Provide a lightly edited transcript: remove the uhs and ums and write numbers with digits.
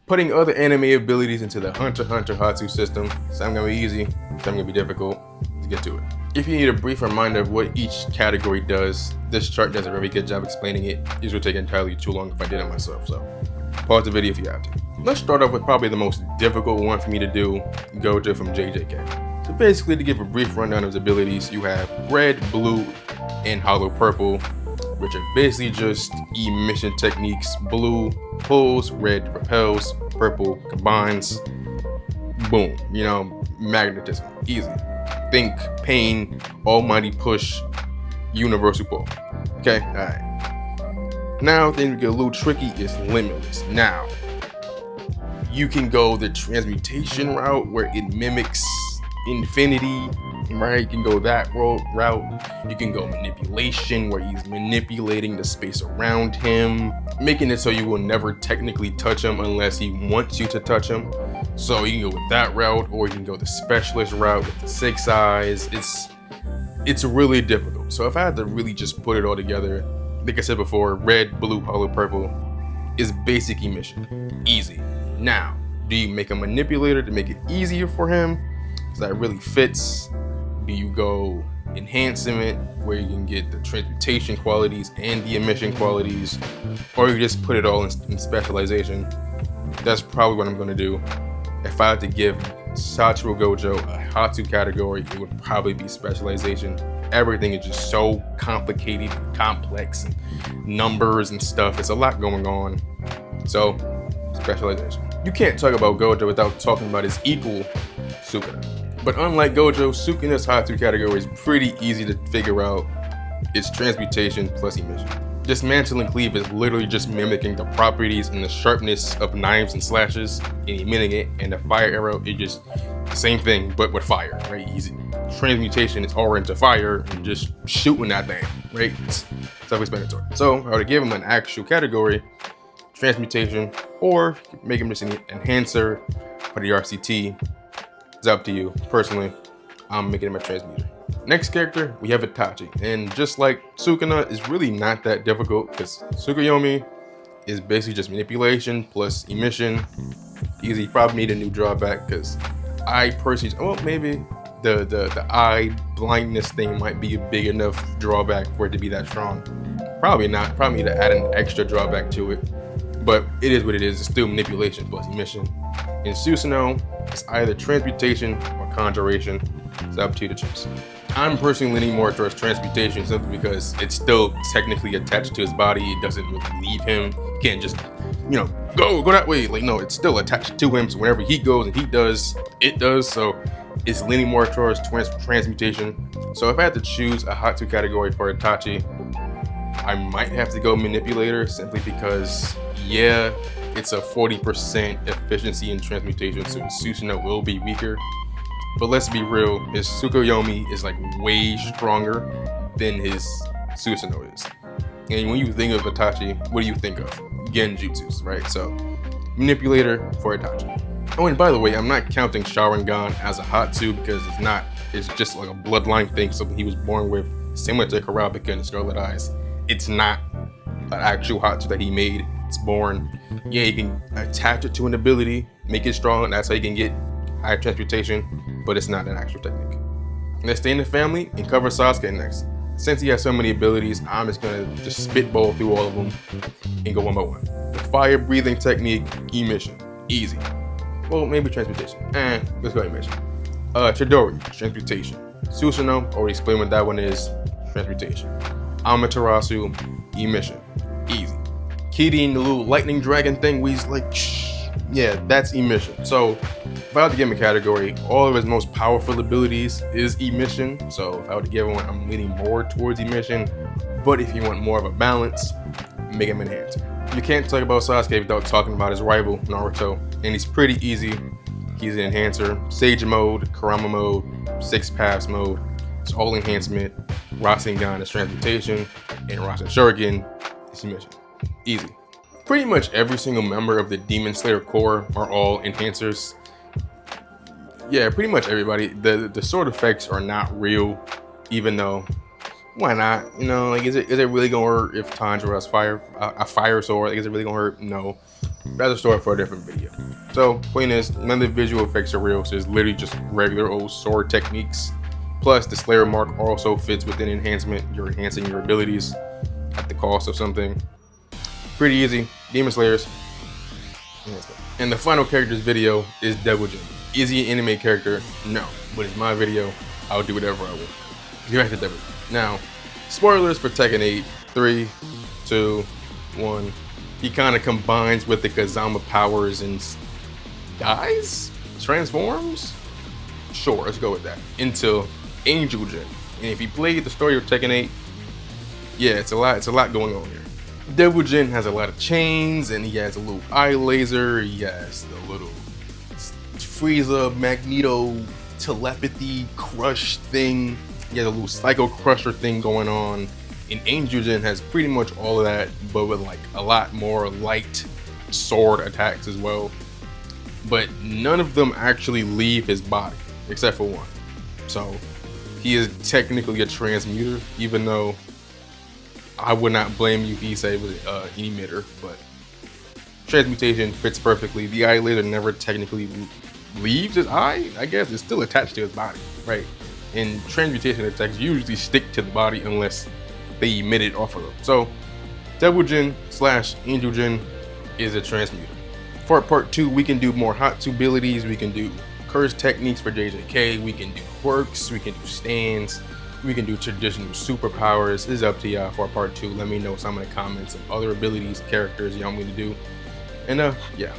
putting other anime abilities into the Hunter x Hunter Hatsu system. Some gonna be easy, some gonna be difficult. Let's get to it. If you need a brief reminder of what each category does, this chart does a very good job explaining it. This would take entirely too long if I did it myself, so pause the video if you have to. Let's start off with probably the most difficult one for me to do, Gojo from JJK. So basically, to give a brief rundown of his abilities, you have red, blue, and hollow purple, which are basically just emission techniques. Blue pulls, red repels, purple combines. Boom, you know, magnetism, easy. Think pain, almighty push, universal pull. Okay, all right. Now things get a little tricky. Is limitless. Now you can go the transmutation route where it mimics infinity, right? You can go that route. You can go manipulation where he's manipulating the space around him, making it so you will never technically touch him unless he wants you to touch him. So you can go with that route, or you can go the specialist route with the 6 eyes. It's really difficult. So if I had to really just put it all together, like I said before, red, blue, hollow, purple is basic emission. Easy. Now, do you make a manipulator to make it easier for him? So that really fits? Do you go enhancement where you can get the transmutation qualities and the emission qualities, or you just put it all in specialization? That's probably what I'm going to do. If I had to give Satoru Gojo a Hatsu category, it would probably be specialization. Everything is just so complicated, complex, and numbers and stuff. It's a lot going on. So, specialization. You can't talk about Gojo without talking about his equal, Sukuna. But unlike Gojo, Sukuna's Hatsu category is pretty easy to figure out. It's transmutation plus emission. Dismantle and cleave is literally just mimicking the properties and the sharpness of knives and slashes and emitting it, and the fire arrow is just the same thing but with fire, right? Easy. Transmutation is all into fire and just shooting that thing, right? It's self-explanatory. So I would give him an actual category, transmutation, or make him just an enhancer for the RCT. It's up to you. Personally, I'm making him a transmuter. Next character, we have Itachi, and just like Sukuna, it's really not that difficult because Tsukuyomi is basically just manipulation plus emission. Easy. Probably need a new drawback because I personally, well, maybe the eye blindness thing might be a big enough drawback for it to be that strong. Probably not. Probably need to add an extra drawback to it, but it is what it is. It's still manipulation plus emission. In Susanoo, it's either transmutation or conjuration. It's up to you to choose. I'm personally leaning more towards transmutation simply because it's still technically attached to his body. It doesn't really leave him. You can't just, you know, go that way. Like, no, it's still attached to him. So whenever he goes and he does, it does. So it's leaning more towards transmutation. So if I had to choose a Hatsu category for Itachi, I might have to go manipulator simply because, yeah, it's a 40% efficiency in transmutation. So Susanoo will be weaker. But let's be real, his Tsukuyomi is like way stronger than his Susanoo is. And when you think of Itachi, what do you think of? Genjutsus, right? So, manipulator for Itachi. Oh, and by the way, I'm not counting Sharingan as a Hatsu because it's just like a bloodline thing, something he was born with, similar to Kurapika and Scarlet Eyes. It's not an actual Hatsu that he made, it's born. Yeah, you can attach it to an ability, make it strong, and that's how you can get high transmutation, but it's not an actual technique. Let's stay in the family and cover Sasuke next. Since he has so many abilities, I'm just gonna just spitball through all of them and go one by one. The fire breathing technique, emission, easy. Well, maybe transmutation. Let's go emission. Chidori, transmutation. Susanoo, already explained what that one is, transmutation. Amaterasu, emission, easy. Kirin, the little lightning dragon thing where he's like, shh. Yeah, that's emission. So if I had to give him a category, all of his most powerful abilities is emission. So if I were to give him one, I'm leaning more towards emission. But if you want more of a balance, make him enhancer. You can't talk about Sasuke without talking about his rival, Naruto. And he's pretty easy. He's an enhancer. Sage mode, Kurama mode, 6 paths mode. It's all enhancement. Rasengan is transmutation. And Rasen Shuriken is emission. Easy. Pretty much every single member of the Demon Slayer Corps are all enhancers. Yeah, pretty much everybody. The sword effects are not real, even though, why not? You know, like, is it really gonna hurt if Tanjiro has a fire sword? Like, is it really gonna hurt? No. That's a story for a different video. So point is, none of the visual effects are real, so it's literally just regular old sword techniques. Plus the Slayer mark also fits within enhancement. You're enhancing your abilities at the cost of something. Pretty easy. Demon Slayers. And the final character's video is Devil Jin. Is he an anime character? No. But it's my video. I'll do whatever I want. Get back to Devil Jin. Now, spoilers for Tekken 8. 3, 2, 1. He kind of combines with the Kazama powers and dies? Transforms? Sure, let's go with that. Into Angel Jin. And if you played the story of Tekken 8, yeah, it's a lot going on here. Devil Jin has a lot of chains, and he has a little eye laser, he has the little Frieza, Magneto, telepathy, crush thing, he has a little Psycho Crusher thing going on, and Angel Jin has pretty much all of that, but with like a lot more light sword attacks as well. But none of them actually leave his body, except for one. So he is technically a transmuter, even though I would not blame you if he said it was an emitter, but transmutation fits perfectly. The eye laser never technically leaves his eye, I guess. It's still attached to his body, right? And transmutation attacks usually stick to the body unless they emit it off of them. So Devil Jin / Angel Jin is a transmuter. For part 2, we can do more Hatsu abilities, we can do curse techniques for JJK, we can do quirks, we can do stands, we can do traditional superpowers. It's up to y'all for part 2. Let me know some of the comments of other abilities, characters y'all want me to do. And yeah.